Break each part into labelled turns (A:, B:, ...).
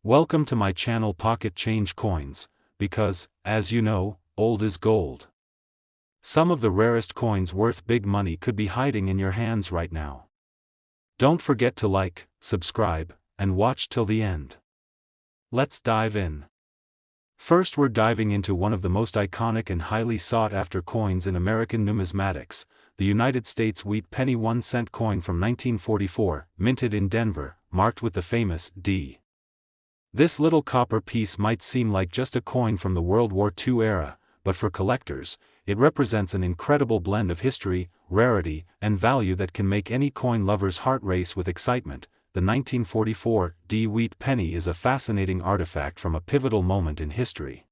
A: Welcome to my channel Pocket Change Coins, because, as you know, old is gold. Some of the rarest coins worth big money could be hiding in your hands right now. Don't forget to like, subscribe, and watch till the end. Let's dive in. First, we're diving into one of the most iconic and highly sought-after coins in American numismatics, the United States Wheat Penny 1-cent coin from 1944, minted in Denver, marked with the famous D. This little copper piece might seem like just a coin from the World War II era, but for collectors, it represents an incredible blend of history, rarity, and value that can make any coin lover's heart race with excitement. The 1944 D Wheat Penny is a fascinating artifact from a pivotal moment in history.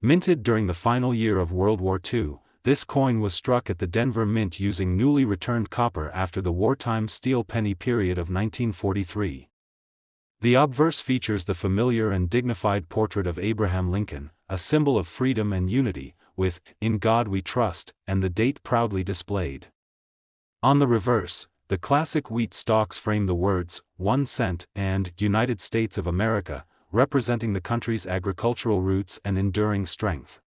A: Minted during the final year of World War II, this coin was struck at the Denver Mint using newly returned copper after the wartime steel penny period of 1943. The obverse features the familiar and dignified portrait of Abraham Lincoln, a symbol of freedom and unity, with "In God We Trust," and the date proudly displayed. On the reverse, the classic wheat stalks frame the words, 1 cent, and United States of America, representing the country's agricultural roots and enduring strength.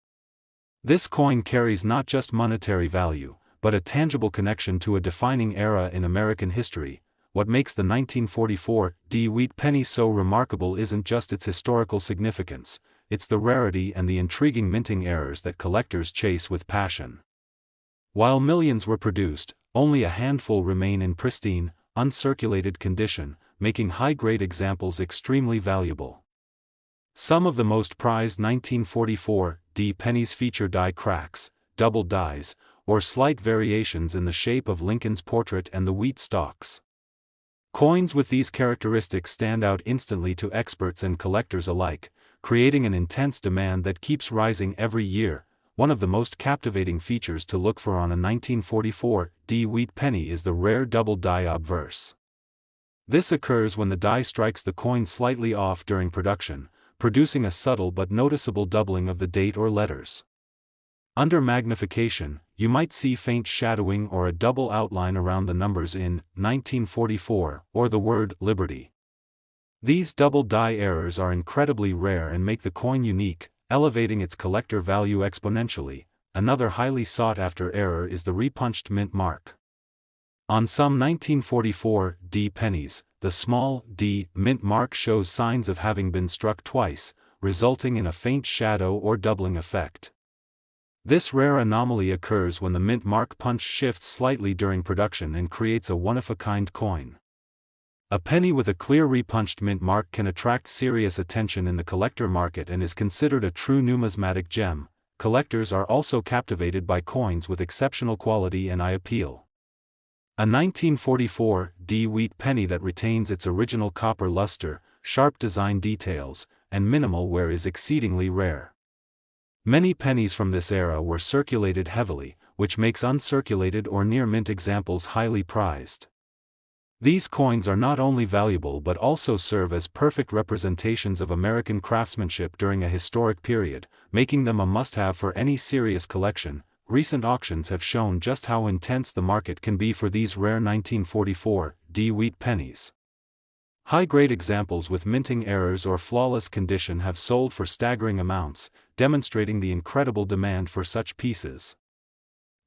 A: This coin carries not just monetary value, but a tangible connection to a defining era in American history. What makes the 1944 D Wheat Penny so remarkable isn't just its historical significance, it's the rarity and the intriguing minting errors that collectors chase with passion. While millions were produced, only a handful remain in pristine, uncirculated condition, making high-grade examples extremely valuable. Some of the most prized 1944 D pennies feature die cracks, double dies, or slight variations in the shape of Lincoln's portrait and the wheat stalks. Coins with these characteristics stand out instantly to experts and collectors alike, creating an intense demand that keeps rising every year. One of the most captivating features to look for on a 1944 D Wheat Penny is the rare double die obverse. This occurs when the die strikes the coin slightly off during production, producing a subtle but noticeable doubling of the date or letters. Under magnification, you might see faint shadowing or a double outline around the numbers in 1944 or the word Liberty. These double die errors are incredibly rare and make the coin unique, elevating its collector value exponentially. Another highly sought-after error is the repunched mint mark. On some 1944 D pennies, the small d mint mark shows signs of having been struck twice, resulting in a faint shadow or doubling effect. This rare anomaly occurs when the mint mark punch shifts slightly during production and creates a one-of-a-kind coin. A penny with a clear repunched mint mark can attract serious attention in the collector market and is considered a true numismatic gem. Collectors are also captivated by coins with exceptional quality and eye appeal. A 1944 D Wheat Penny that retains its original copper luster, sharp design details, and minimal wear is exceedingly rare. Many pennies from this era were circulated heavily, which makes uncirculated or near-mint examples highly prized. These coins are not only valuable but also serve as perfect representations of American craftsmanship during a historic period, making them a must-have for any serious collection. Recent auctions have shown just how intense the market can be for these rare 1944 D Wheat pennies. High-grade examples with minting errors or flawless condition have sold for staggering amounts, demonstrating the incredible demand for such pieces.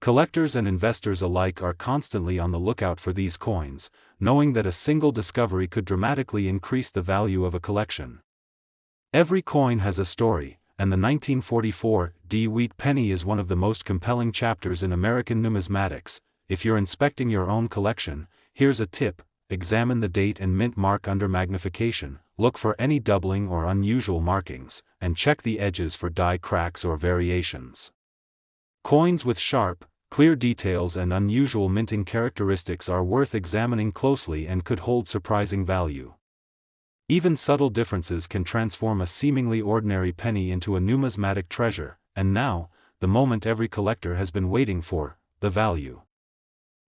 A: Collectors and investors alike are constantly on the lookout for these coins, knowing that a single discovery could dramatically increase the value of a collection. Every coin has a story, and the 1944 D Wheat Penny is one of the most compelling chapters in American numismatics. If you're inspecting your own collection, here's a tip: examine the date and mint mark under magnification, look for any doubling or unusual markings, and check the edges for die cracks or variations. Coins with sharp, clear details and unusual minting characteristics are worth examining closely and could hold surprising value. Even subtle differences can transform a seemingly ordinary penny into a numismatic treasure. And now, the moment every collector has been waiting for: the value.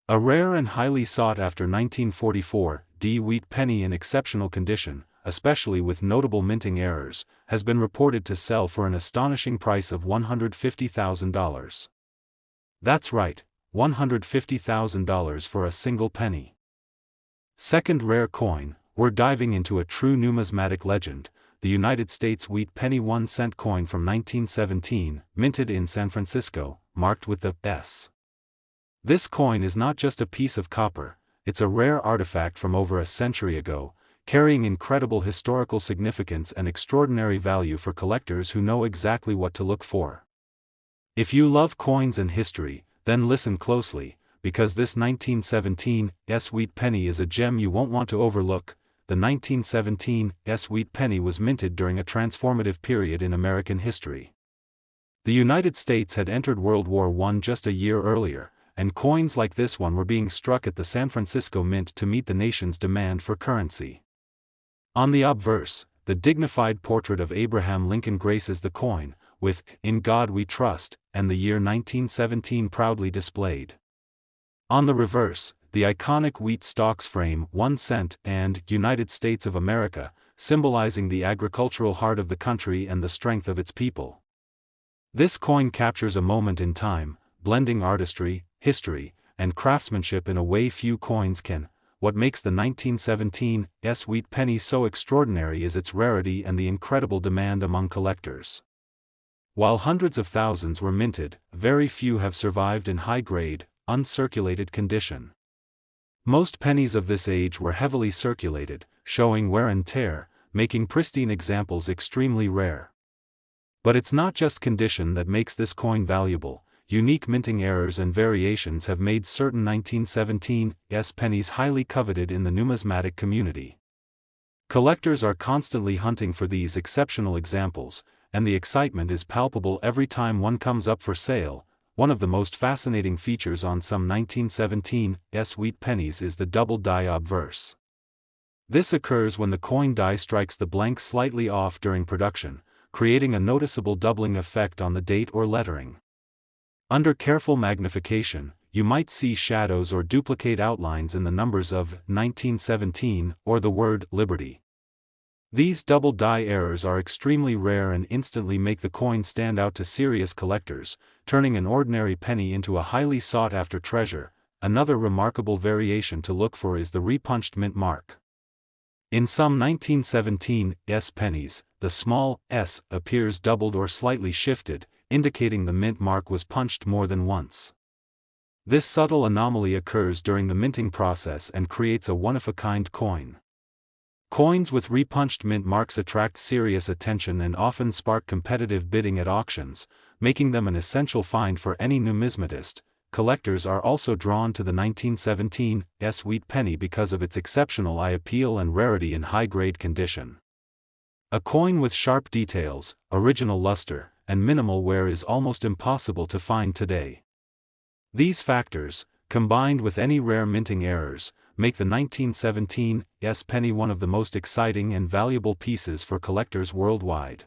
A: A rare and highly sought-after 1944 D Wheat Penny in exceptional condition, especially with notable minting errors, has been reported to sell for an astonishing price of $150,000. That's right, $150,000 for a single penny. Second rare coin, we're diving into a true numismatic legend, the United States Wheat Penny 1-cent coin from 1917, minted in San Francisco, marked with the S. This coin is not just a piece of copper, it's a rare artifact from over a century ago, carrying incredible historical significance and extraordinary value for collectors who know exactly what to look for. If you love coins and history, then listen closely, because this 1917 Wheat Penny is a gem you won't want to overlook. The 1917 Wheat Penny was minted during a transformative period in American history. The United States had entered World War I just a year earlier, and coins like this one were being struck at the San Francisco Mint to meet the nation's demand for currency. On the obverse, the dignified portrait of Abraham Lincoln graces the coin, with "In God We Trust," and the year 1917 proudly displayed. On the reverse, the iconic wheat stalks frame 1 cent and "United States of America," symbolizing the agricultural heart of the country and the strength of its people. This coin captures a moment in time, blending artistry, history, and craftsmanship in a way few coins can. What makes the 1917 Wheat Penny so extraordinary is its rarity and the incredible demand among collectors. While hundreds of thousands were minted, very few have survived in high-grade, uncirculated condition. Most pennies of this age were heavily circulated, showing wear and tear, making pristine examples extremely rare. But it's not just condition that makes this coin valuable. Unique minting errors and variations have made certain 1917 pennies highly coveted in the numismatic community. Collectors are constantly hunting for these exceptional examples, and the excitement is palpable every time one comes up for sale. One of the most fascinating features on some 1917 Wheat pennies is the double die obverse. This occurs when the coin die strikes the blank slightly off during production, creating a noticeable doubling effect on the date or lettering. Under careful magnification, you might see shadows or duplicate outlines in the numbers of 1917 or the word Liberty. These double die errors are extremely rare and instantly make the coin stand out to serious collectors, turning an ordinary penny into a highly sought-after treasure. Another remarkable variation to look for is the repunched mint mark. In some 1917 pennies, the small s appears doubled or slightly shifted, indicating the mint mark was punched more than once. This subtle anomaly occurs during the minting process and creates a one-of-a-kind coin. Coins with repunched mint marks attract serious attention and often spark competitive bidding at auctions, making them an essential find for any numismatist. Collectors are also drawn to the 1917 Wheat Penny because of its exceptional eye appeal and rarity in high-grade condition. A coin with sharp details, original luster, and minimal wear is almost impossible to find today. These factors, combined with any rare minting errors, make the 1917 penny one of the most exciting and valuable pieces for collectors worldwide.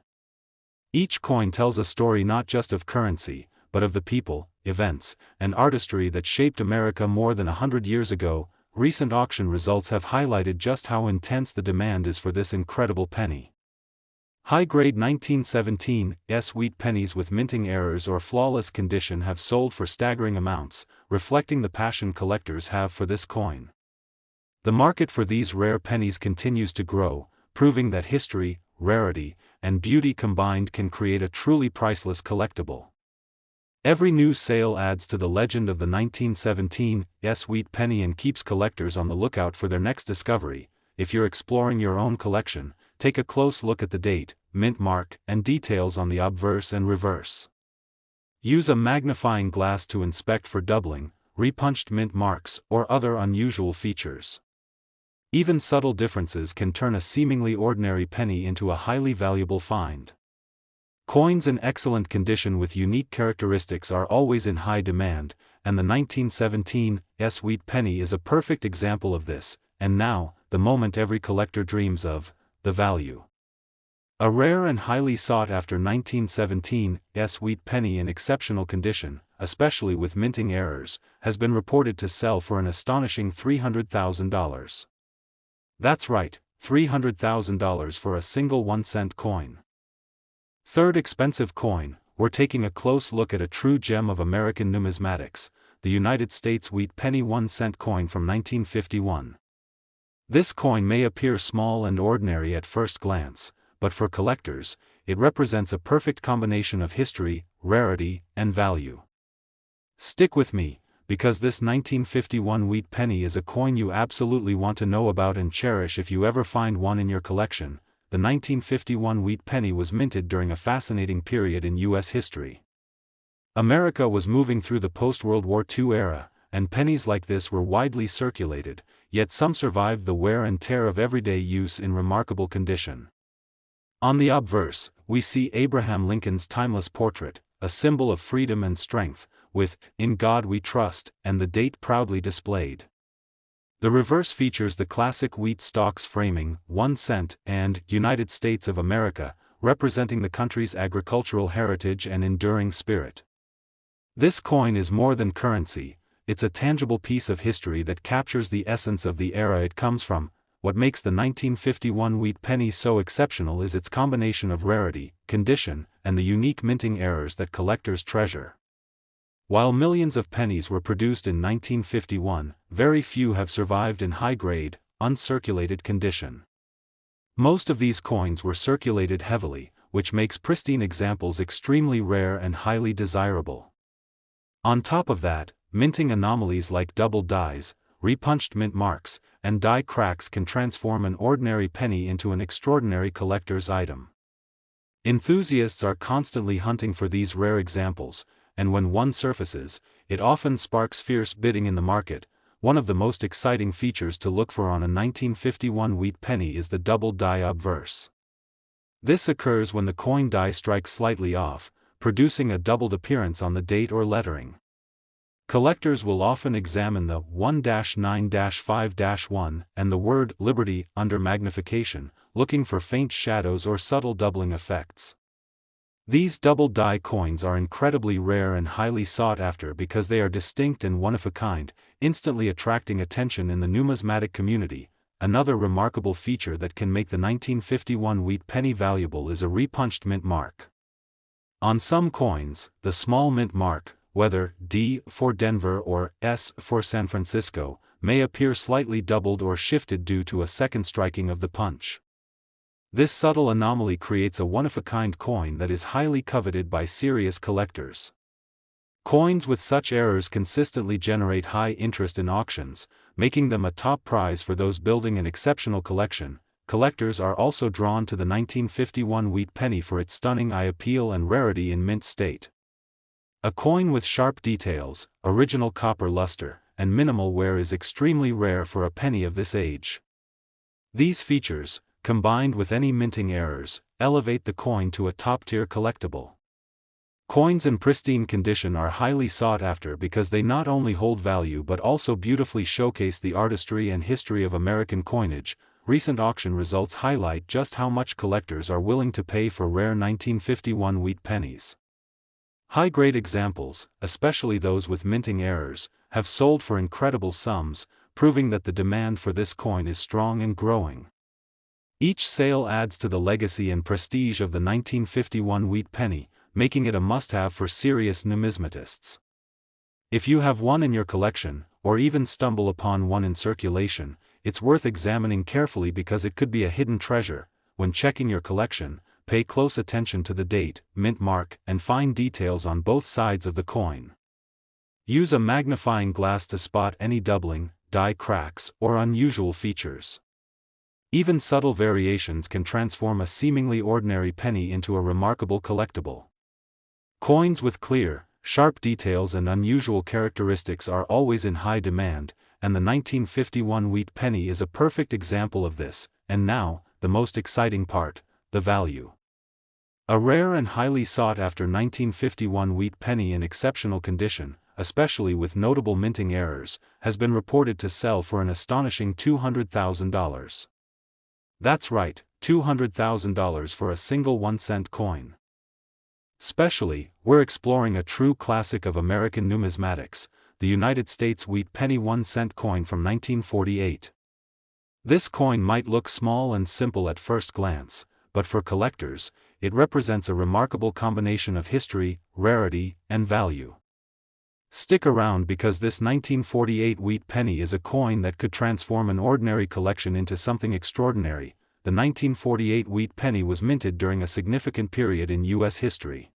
A: Each coin tells a story not just of currency, but of the people, events, and artistry that shaped America more than 100 years ago. Recent auction results have highlighted just how intense the demand is for this incredible penny. High-grade 1917 Wheat pennies with minting errors or flawless condition have sold for staggering amounts, reflecting the passion collectors have for this coin. The market for these rare pennies continues to grow, proving that history, rarity, and beauty combined can create a truly priceless collectible. Every new sale adds to the legend of the 1917 Wheat Penny and keeps collectors on the lookout for their next discovery. If you're exploring your own collection, take a close look at the date, mint mark, and details on the obverse and reverse. Use a magnifying glass to inspect for doubling, repunched mint marks, or other unusual features. Even subtle differences can turn a seemingly ordinary penny into a highly valuable find. Coins in excellent condition with unique characteristics are always in high demand, and the 1917 Wheat Penny is a perfect example of this. And now, the moment every collector dreams of: the value. A rare and highly sought-after 1917 Wheat Penny in exceptional condition, especially with minting errors, has been reported to sell for an astonishing $300,000. That's right, $300,000 for a single 1-cent coin. Third expensive coin, we're taking a close look at a true gem of American numismatics, the United States Wheat Penny 1-cent coin from 1951. This coin may appear small and ordinary at first glance, but for collectors, it represents a perfect combination of history, rarity, and value. Stick with me, because this 1951 wheat penny is a coin you absolutely want to know about and cherish if you ever find one in your collection. The 1951 wheat penny was minted during a fascinating period in U.S. history. America was moving through the post-World War II era, and pennies like this were widely circulated, yet some survived the wear and tear of everyday use in remarkable condition. On the obverse, we see Abraham Lincoln's timeless portrait, a symbol of freedom and strength, with "In God We Trust" and the date proudly displayed. The reverse features the classic wheat stalks framing, 1 cent, and United States of America, representing the country's agricultural heritage and enduring spirit. This coin is more than currency, it's a tangible piece of history that captures the essence of the era it comes from. What makes the 1951 wheat penny so exceptional is its combination of rarity, condition, and the unique minting errors that collectors treasure. While millions of pennies were produced in 1951, very few have survived in high-grade, uncirculated condition. Most of these coins were circulated heavily, which makes pristine examples extremely rare and highly desirable. On top of that, minting anomalies like double dies, repunched mint marks, and die cracks can transform an ordinary penny into an extraordinary collector's item. Enthusiasts are constantly hunting for these rare examples, and when one surfaces, it often sparks fierce bidding in the market. One of the most exciting features to look for on a 1951 wheat penny is the double die obverse. This occurs when the coin die strikes slightly off, producing a doubled appearance on the date or lettering. Collectors will often examine the 1-9-5-1 and the word Liberty under magnification, looking for faint shadows or subtle doubling effects. These double die coins are incredibly rare and highly sought after because they are distinct and one of a kind, instantly attracting attention in the numismatic community. Another remarkable feature that can make the 1951 wheat penny valuable is a repunched mint mark. On some coins, the small mint mark, whether D for Denver or S for San Francisco, may appear slightly doubled or shifted due to a second striking of the punch. This subtle anomaly creates a one-of-a-kind coin that is highly coveted by serious collectors. Coins with such errors consistently generate high interest in auctions, making them a top prize for those building an exceptional collection. Collectors are also drawn to the 1951 wheat penny for its stunning eye appeal and rarity in mint state. A coin with sharp details, original copper luster, and minimal wear is extremely rare for a penny of this age. These features, combined with any minting errors, elevate the coin to a top-tier collectible. Coins in pristine condition are highly sought after because they not only hold value but also beautifully showcase the artistry and history of American coinage. Recent auction results highlight just how much collectors are willing to pay for rare 1951 wheat pennies. High-grade examples, especially those with minting errors, have sold for incredible sums, proving that the demand for this coin is strong and growing. Each sale adds to the legacy and prestige of the 1951 wheat penny, making it a must-have for serious numismatists. If you have one in your collection, or even stumble upon one in circulation, it's worth examining carefully because it could be a hidden treasure. When checking your collection, pay close attention to the date, mint mark, and fine details on both sides of the coin. Use a magnifying glass to spot any doubling, die cracks, or unusual features. Even subtle variations can transform a seemingly ordinary penny into a remarkable collectible. Coins with clear, sharp details and unusual characteristics are always in high demand, and the 1951 wheat penny is a perfect example of this. And now, the most exciting part, the value. A rare and highly sought-after 1951 wheat penny in exceptional condition, especially with notable minting errors, has been reported to sell for an astonishing $200,000. That's right, $200,000 for a single 1-cent coin. Specially, we're exploring a true classic of American numismatics, the United States wheat penny 1-cent coin from 1948. This coin might look small and simple at first glance, but for collectors, it represents a remarkable combination of history, rarity, and value. Stick around because this 1948 wheat penny is a coin that could transform an ordinary collection into something extraordinary. The 1948 wheat penny was minted during a significant period in U.S. history.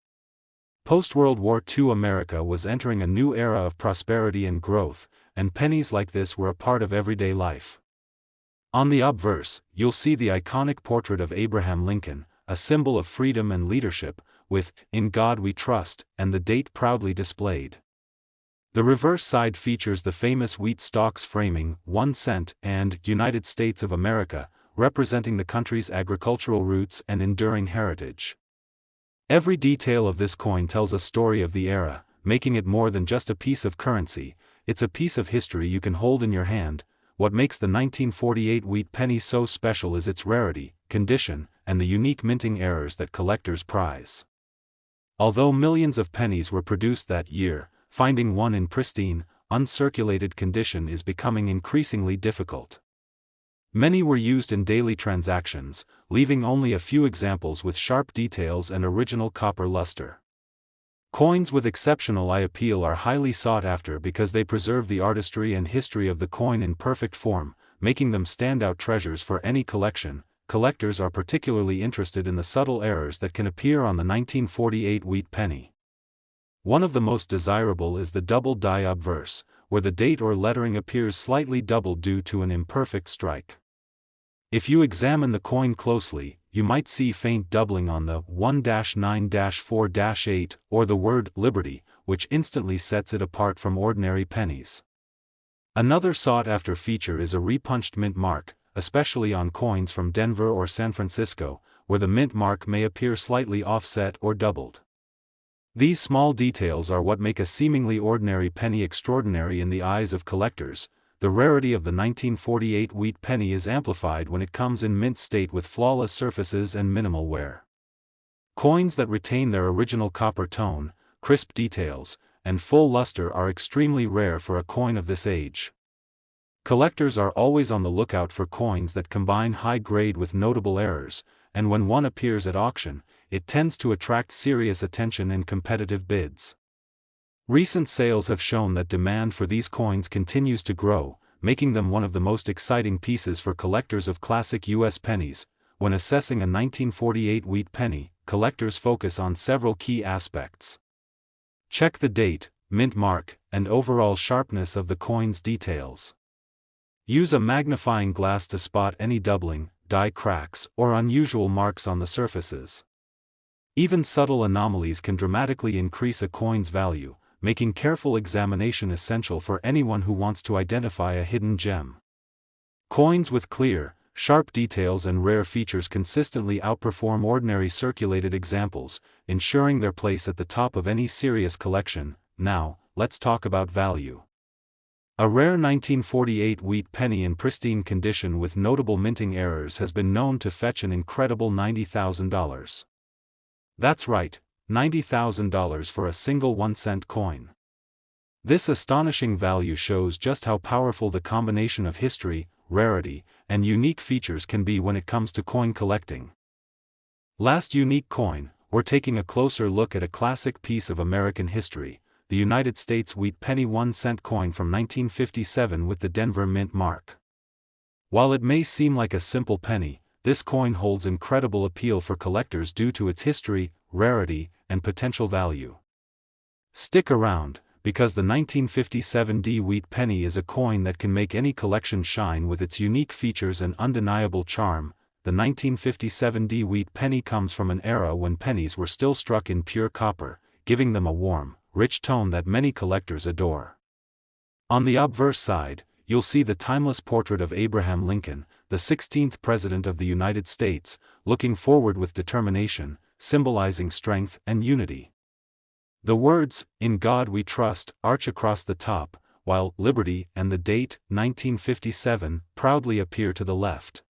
A: Post-World War II America was entering a new era of prosperity and growth, and pennies like this were a part of everyday life. On the obverse, you'll see the iconic portrait of Abraham Lincoln, a symbol of freedom and leadership, with "In God We Trust" and the date proudly displayed. The reverse side features the famous wheat stalks framing, 1 cent, and United States of America, representing the country's agricultural roots and enduring heritage. Every detail of this coin tells a story of the era, making it more than just a piece of currency. It's a piece of history you can hold in your hand. What makes the 1948 wheat penny so special is its rarity, condition, and the unique minting errors that collectors prize. Although millions of pennies were produced that year, finding one in pristine, uncirculated condition is becoming increasingly difficult. Many were used in daily transactions, leaving only a few examples with sharp details and original copper luster. Coins with exceptional eye appeal are highly sought after because they preserve the artistry and history of the coin in perfect form, making them standout treasures for any collection. Collectors are particularly interested in the subtle errors that can appear on the 1948 wheat penny. One of the most desirable is the double die obverse, where the date or lettering appears slightly doubled due to an imperfect strike. If you examine the coin closely, you might see faint doubling on the 1-9-4-8 or the word Liberty, which instantly sets it apart from ordinary pennies. Another sought-after feature is a repunched mint mark, especially on coins from Denver or San Francisco, where the mint mark may appear slightly offset or doubled. These small details are what make a seemingly ordinary penny extraordinary in the eyes of collectors. The rarity of the 1948 wheat penny is amplified when it comes in mint state with flawless surfaces and minimal wear. Coins that retain their original copper tone, crisp details, and full luster are extremely rare for a coin of this age. Collectors are always on the lookout for coins that combine high grade with notable errors, and when one appears at auction, it tends to attract serious attention and competitive bids. Recent sales have shown that demand for these coins continues to grow, making them one of the most exciting pieces for collectors of classic U.S. pennies. When assessing a 1948 wheat penny, collectors focus on several key aspects. Check the date, mint mark, and overall sharpness of the coin's details. Use a magnifying glass to spot any doubling, die cracks, or unusual marks on the surfaces. Even subtle anomalies can dramatically increase a coin's value, making careful examination essential for anyone who wants to identify a hidden gem. Coins with clear, sharp details and rare features consistently outperform ordinary circulated examples, ensuring their place at the top of any serious collection. Now, let's talk about value. A rare 1948 wheat penny in pristine condition with notable minting errors has been known to fetch an incredible $90,000. That's right, $90,000 for a single 1-cent coin. This astonishing value shows just how powerful the combination of history, rarity, and unique features can be when it comes to coin collecting. Last unique coin, we're taking a closer look at a classic piece of American history, the United States wheat penny 1-cent coin from 1957 with the Denver mint mark. While it may seem like a simple penny, this coin holds incredible appeal for collectors due to its history, rarity, and potential value. Stick around, because the 1957 wheat penny is a coin that can make any collection shine with its unique features and undeniable charm. The 1957 wheat penny comes from an era when pennies were still struck in pure copper, giving them a warm, rich tone that many collectors adore. On the obverse side, you'll see the timeless portrait of Abraham Lincoln, the 16th President of the United States, looking forward with determination, symbolizing strength and unity. The words, "In God We Trust," arch across the top, while "Liberty" and the date, 1957, proudly appear to the left.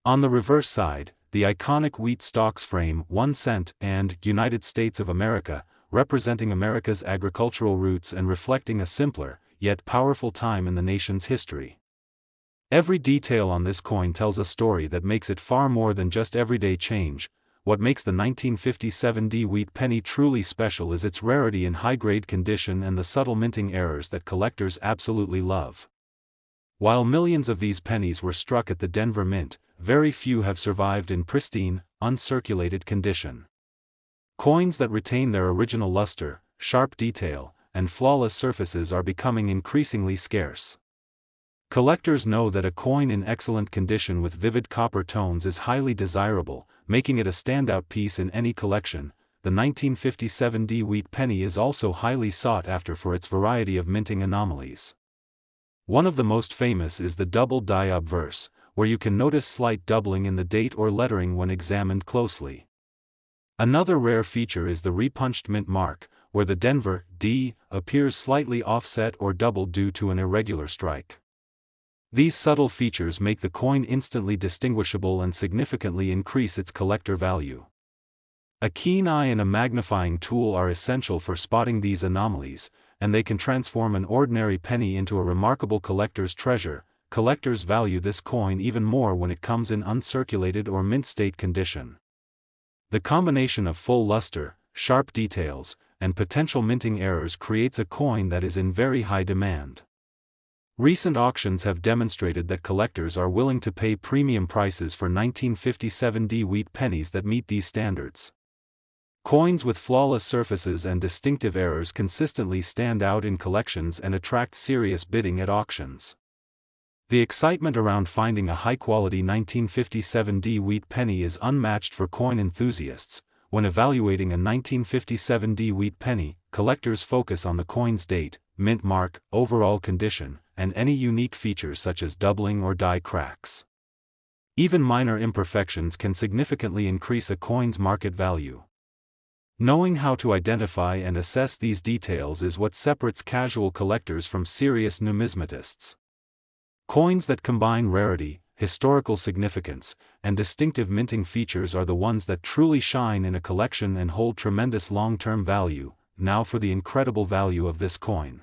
A: On the reverse side, the iconic wheat stalks frame 1 cent and "United States of America," representing America's agricultural roots and reflecting a simpler, yet powerful time in the nation's history. Every detail on this coin tells a story that makes it far more than just everyday change. what makes the 1957 Wheat Penny truly special is its rarity in high-grade condition and the subtle minting errors that collectors absolutely love. While millions of these pennies were struck at the Denver Mint, very few have survived in pristine, uncirculated condition. Coins that retain their original luster, sharp detail, and flawless surfaces are becoming increasingly scarce. Collectors know that a coin in excellent condition with vivid copper tones is highly desirable, making it a standout piece in any collection. The 1957 Wheat Penny is also highly sought after for its variety of minting anomalies. One of the most famous is the double die obverse, where you can notice slight doubling in the date or lettering when examined closely. Another rare feature is the repunched mint mark, where the Denver D appears slightly offset or doubled due to an irregular strike. These subtle features make the coin instantly distinguishable and significantly increase its collector value. A keen eye and a magnifying tool are essential for spotting these anomalies, and they can transform an ordinary penny into a remarkable collector's treasure. Collectors value this coin even more when it comes in uncirculated or mint state condition. The combination of full luster, sharp details, and potential minting errors creates a coin that is in very high demand. Recent auctions have demonstrated that collectors are willing to pay premium prices for 1957 Wheat Pennies that meet these standards. Coins with flawless surfaces and distinctive errors consistently stand out in collections and attract serious bidding at auctions. The excitement around finding a high-quality 1957 Wheat Penny is unmatched for coin enthusiasts. When evaluating a 1957 Wheat Penny, collectors focus on the coin's date, mint mark, overall condition, and any unique features such as doubling or die cracks. Even minor imperfections can significantly increase a coin's market value. Knowing how to identify and assess these details is what separates casual collectors from serious numismatists. Coins that combine rarity, historical significance, and distinctive minting features are the ones that truly shine in a collection and hold tremendous long-term value. Now for the incredible value of this coin.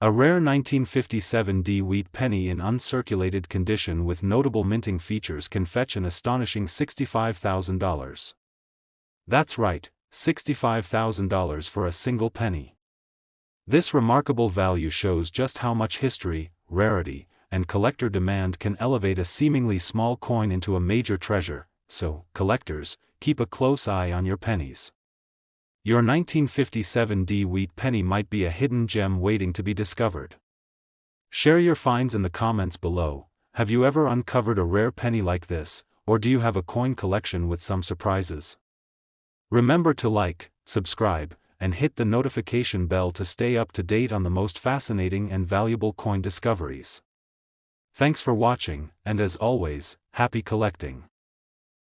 A: A rare 1957 Wheat Penny in uncirculated condition with notable minting features can fetch an astonishing $65,000. That's right, $65,000 for a single penny. This remarkable value shows just how much history, rarity, and collector demand can elevate a seemingly small coin into a major treasure. So, collectors, keep a close eye on your pennies. Your 1957 Wheat Penny might be a hidden gem waiting to be discovered. Share your finds in the comments below. Have you ever uncovered a rare penny like this, or do you have a coin collection with some surprises? Remember to like, subscribe, and hit the notification bell to stay up to date on the most fascinating and valuable coin discoveries. Thanks for watching, and as always, happy collecting.